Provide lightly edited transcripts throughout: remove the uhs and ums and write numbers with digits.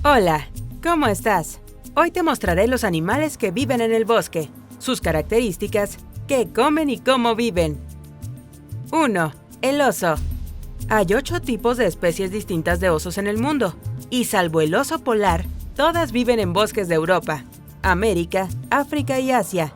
Hola, ¿cómo estás? Hoy te mostraré los animales que viven en el bosque, sus características, qué comen y cómo viven. 1. El oso. Hay 8 tipos de especies distintas de osos en el mundo, y salvo el oso polar, todas viven en bosques de Europa, América, África y Asia.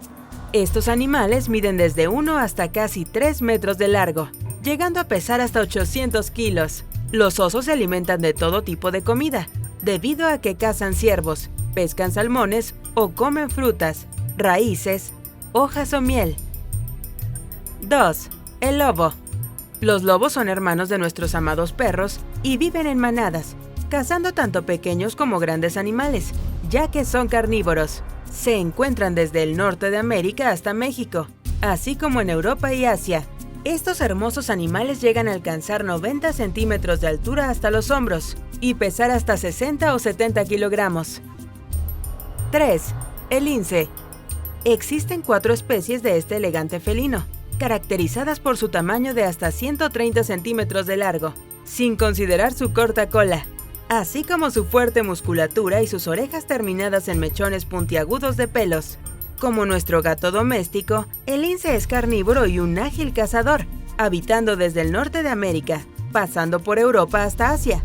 Estos animales miden desde 1 hasta casi 3 metros de largo, llegando a pesar hasta 800 kilos. Los osos se alimentan de todo tipo de comida, debido a que cazan ciervos, pescan salmones o comen frutas, raíces, hojas o miel. 2. El lobo. Los lobos son hermanos de nuestros amados perros y viven en manadas, cazando tanto pequeños como grandes animales, ya que son carnívoros. Se encuentran desde el norte de América hasta México, así como en Europa y Asia. Estos hermosos animales llegan a alcanzar 90 centímetros de altura hasta los hombros y pesar hasta 60 o 70 kilogramos. 3. El lince. Existen 4 especies de este elegante felino, caracterizadas por su tamaño de hasta 130 centímetros de largo, sin considerar su corta cola, así como su fuerte musculatura y sus orejas terminadas en mechones puntiagudos de pelos. Como nuestro gato doméstico, el lince es carnívoro y un ágil cazador, habitando desde el norte de América, pasando por Europa hasta Asia.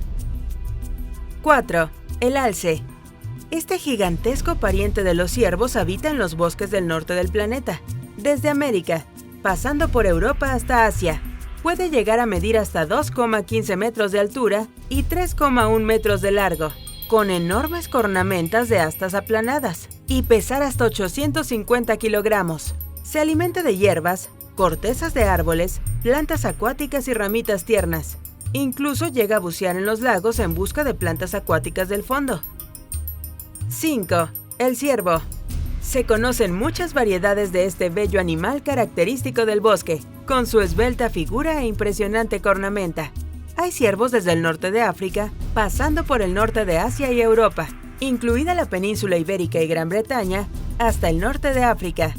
4. El alce. Este gigantesco pariente de los ciervos habita en los bosques del norte del planeta, desde América, pasando por Europa hasta Asia. Puede llegar a medir hasta 2,15 metros de altura y 3,1 metros de largo, con enormes cornamentas de astas aplanadas, y pesar hasta 850 kilogramos. Se alimenta de hierbas, cortezas de árboles, plantas acuáticas y ramitas tiernas. Incluso llega a bucear en los lagos en busca de plantas acuáticas del fondo. 5. El ciervo. Se conocen muchas variedades de este bello animal característico del bosque, con su esbelta figura e impresionante cornamenta. Hay ciervos desde el norte de África, pasando por el norte de Asia y Europa, incluida la península ibérica y Gran Bretaña, hasta el norte de África.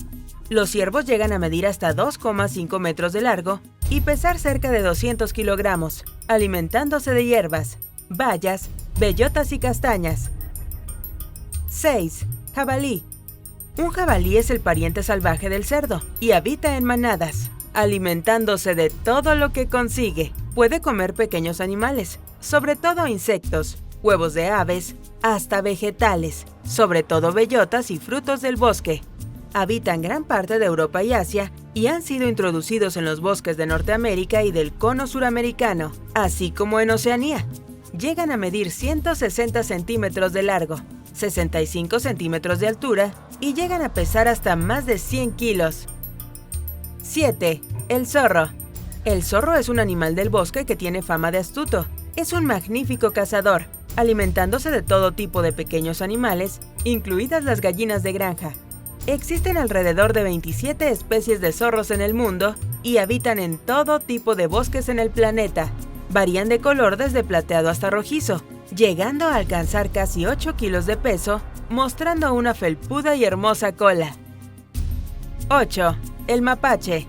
Los ciervos llegan a medir hasta 2,5 metros de largo y pesar cerca de 200 kilogramos, alimentándose de hierbas, bayas, bellotas y castañas. 6. Jabalí. Un jabalí es el pariente salvaje del cerdo y habita en manadas, alimentándose de todo lo que consigue. Puede comer pequeños animales, sobre todo insectos, huevos de aves, hasta vegetales, sobre todo bellotas y frutos del bosque. Habitan gran parte de Europa y Asia y han sido introducidos en los bosques de Norteamérica y del cono suramericano, así como en Oceanía. Llegan a medir 160 centímetros de largo, 65 centímetros de altura y llegan a pesar hasta más de 100 kilos. 7. El zorro. El zorro es un animal del bosque que tiene fama de astuto. Es un magnífico cazador, alimentándose de todo tipo de pequeños animales, incluidas las gallinas de granja. Existen alrededor de 27 especies de zorros en el mundo y habitan en todo tipo de bosques en el planeta. Varían de color desde plateado hasta rojizo, llegando a alcanzar casi 8 kilos de peso, mostrando una felpuda y hermosa cola. 8. El mapache.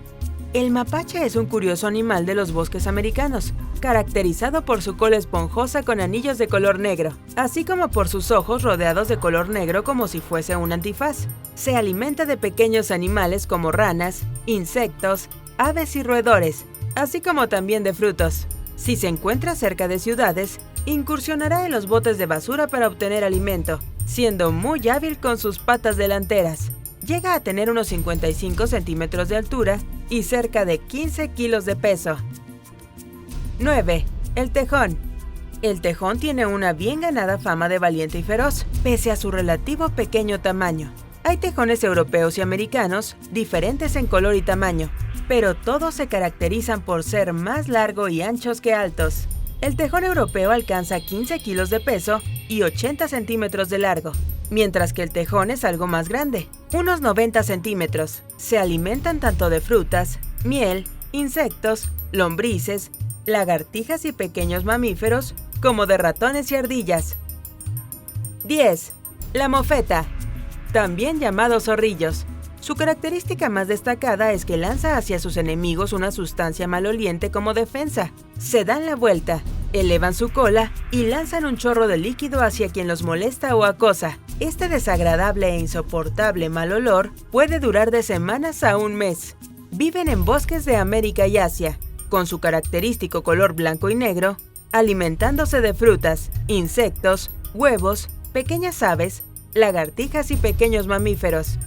El mapache es un curioso animal de los bosques americanos, caracterizado por su cola esponjosa con anillos de color negro, así como por sus ojos rodeados de color negro como si fuese un antifaz. Se alimenta de pequeños animales como ranas, insectos, aves y roedores, así como también de frutos. Si se encuentra cerca de ciudades, incursionará en los botes de basura para obtener alimento, siendo muy hábil con sus patas delanteras. Llega a tener unos 55 centímetros de altura y cerca de 15 kilos de peso. 9. El tejón. El tejón tiene una bien ganada fama de valiente y feroz, pese a su relativo pequeño tamaño. Hay tejones europeos y americanos, diferentes en color y tamaño, pero todos se caracterizan por ser más largos y anchos que altos. El tejón europeo alcanza 15 kilos de peso y 80 centímetros de largo, mientras que el tejón es algo más grande, unos 90 centímetros. Se alimentan tanto de frutas, miel, insectos, lombrices, lagartijas y pequeños mamíferos, como de ratones y ardillas. 10. La mofeta, también llamados zorrillos. Su característica más destacada es que lanza hacia sus enemigos una sustancia maloliente como defensa. Se dan la vuelta, Elevan su cola y lanzan un chorro de líquido hacia quien los molesta o acosa. Este desagradable e insoportable mal olor puede durar de semanas a un mes. Viven en bosques de América y Asia, con su característico color blanco y negro, alimentándose de frutas, insectos, huevos, pequeñas aves, lagartijas y pequeños mamíferos.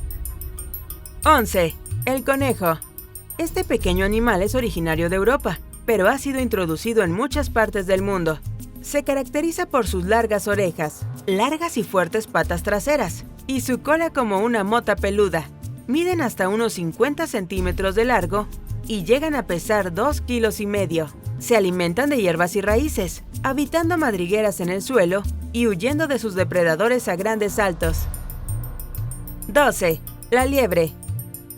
11. El conejo. Este pequeño animal es originario de Europa, pero ha sido introducido en muchas partes del mundo. Se caracteriza por sus largas orejas, largas y fuertes patas traseras, y su cola como una mota peluda. Miden hasta unos 50 centímetros de largo y llegan a pesar 2,5 kilos. Se alimentan de hierbas y raíces, habitando madrigueras en el suelo y huyendo de sus depredadores a grandes saltos. 12. La liebre.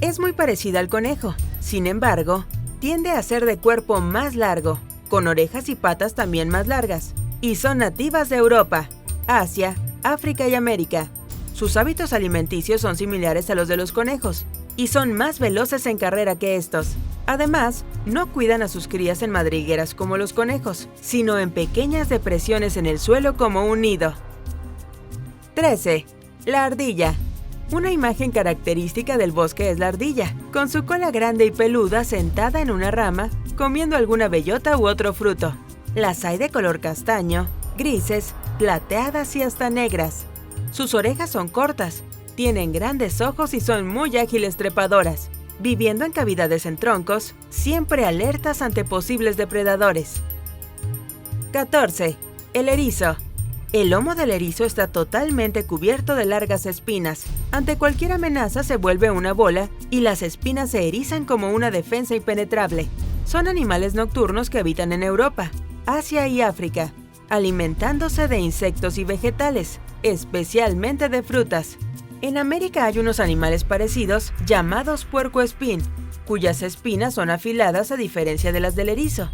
Es muy parecida al conejo, sin embargo, tiende a ser de cuerpo más largo, con orejas y patas también más largas, y son nativas de Europa, Asia, África y América. Sus hábitos alimenticios son similares a los de los conejos, y son más veloces en carrera que estos. Además, no cuidan a sus crías en madrigueras como los conejos, sino en pequeñas depresiones en el suelo como un nido. 13. La ardilla. Una imagen característica del bosque es la ardilla, con su cola grande y peluda sentada en una rama, comiendo alguna bellota u otro fruto. Las hay de color castaño, grises, plateadas y hasta negras. Sus orejas son cortas, tienen grandes ojos y son muy ágiles trepadoras, viviendo en cavidades en troncos, siempre alertas ante posibles depredadores. 14. El erizo. El lomo del erizo está totalmente cubierto de largas espinas. Ante cualquier amenaza se vuelve una bola y las espinas se erizan como una defensa impenetrable. Son animales nocturnos que habitan en Europa, Asia y África, alimentándose de insectos y vegetales, especialmente de frutas. En América hay unos animales parecidos llamados puercoespín, cuyas espinas son afiladas a diferencia de las del erizo.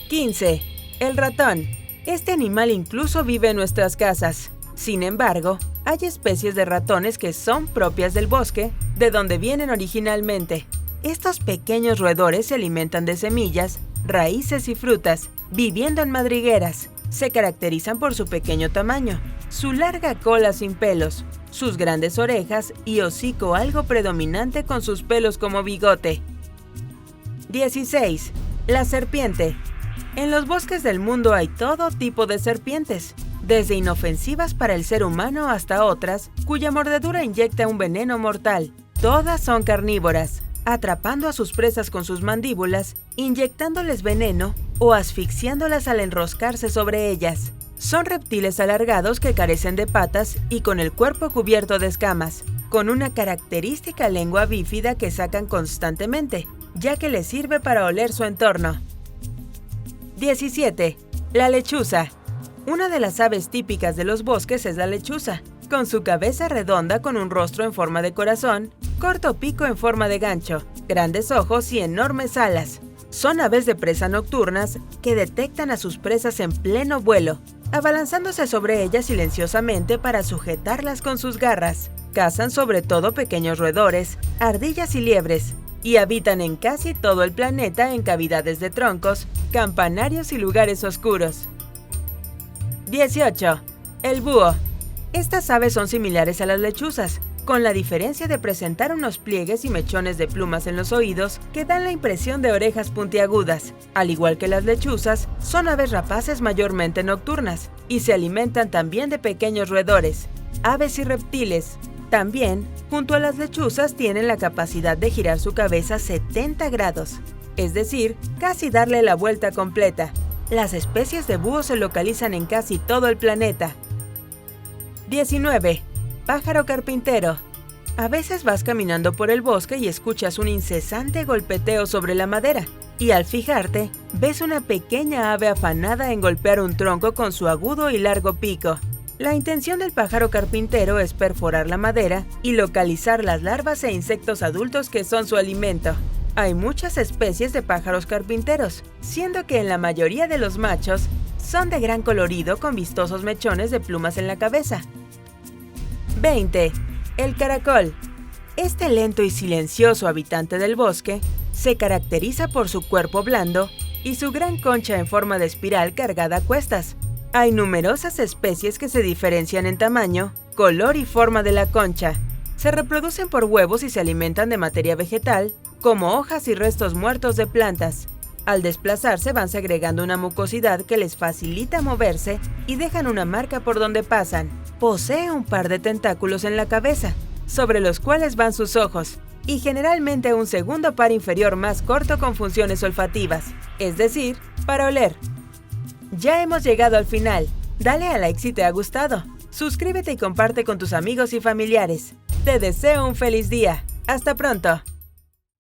15. El ratón. Este animal incluso vive en nuestras casas. Sin embargo, hay especies de ratones que son propias del bosque, de donde vienen originalmente. Estos pequeños roedores se alimentan de semillas, raíces y frutas, viviendo en madrigueras. Se caracterizan por su pequeño tamaño, su larga cola sin pelos, sus grandes orejas y hocico algo predominante con sus pelos como bigote. 16. La serpiente. En los bosques del mundo hay todo tipo de serpientes, desde inofensivas para el ser humano hasta otras cuya mordedura inyecta un veneno mortal. Todas son carnívoras, atrapando a sus presas con sus mandíbulas, inyectándoles veneno o asfixiándolas al enroscarse sobre ellas. Son reptiles alargados que carecen de patas y con el cuerpo cubierto de escamas, con una característica lengua bífida que sacan constantemente, ya que les sirve para oler su entorno. 17. La lechuza. Una de las aves típicas de los bosques es la lechuza, con su cabeza redonda con un rostro en forma de corazón, corto pico en forma de gancho, grandes ojos y enormes alas. Son aves de presa nocturnas que detectan a sus presas en pleno vuelo, abalanzándose sobre ellas silenciosamente para sujetarlas con sus garras. Cazan sobre todo pequeños roedores, ardillas y liebres, y habitan en casi todo el planeta en cavidades de troncos, campanarios y lugares oscuros. 18. El búho. Estas aves son similares a las lechuzas, con la diferencia de presentar unos pliegues y mechones de plumas en los oídos que dan la impresión de orejas puntiagudas. Al igual que las lechuzas, son aves rapaces mayormente nocturnas y se alimentan también de pequeños roedores, aves y reptiles. También, junto a las lechuzas, tienen la capacidad de girar su cabeza 70 grados, es decir, casi darle la vuelta completa. Las especies de búho se localizan en casi todo el planeta. 19. Pájaro carpintero. A veces vas caminando por el bosque y escuchas un incesante golpeteo sobre la madera, y al fijarte, ves una pequeña ave afanada en golpear un tronco con su agudo y largo pico. La intención del pájaro carpintero es perforar la madera y localizar las larvas e insectos adultos que son su alimento. Hay muchas especies de pájaros carpinteros, siendo que en la mayoría de los machos son de gran colorido con vistosos mechones de plumas en la cabeza. 20. El caracol. Este lento y silencioso habitante del bosque se caracteriza por su cuerpo blando, y su gran concha en forma de espiral cargada a cuestas. Hay numerosas especies que se diferencian en tamaño, color y forma de la concha. Se reproducen por huevos y se alimentan de materia vegetal, como hojas y restos muertos de plantas. Al desplazarse van segregando una mucosidad que les facilita moverse y dejan una marca por donde pasan. Posee un par de tentáculos en la cabeza, sobre los cuales van sus ojos, y generalmente un segundo par inferior más corto con funciones olfativas, es decir, para oler. Ya hemos llegado al final. Dale a like si te ha gustado. Suscríbete y comparte con tus amigos y familiares. Te deseo un feliz día. ¡Hasta pronto!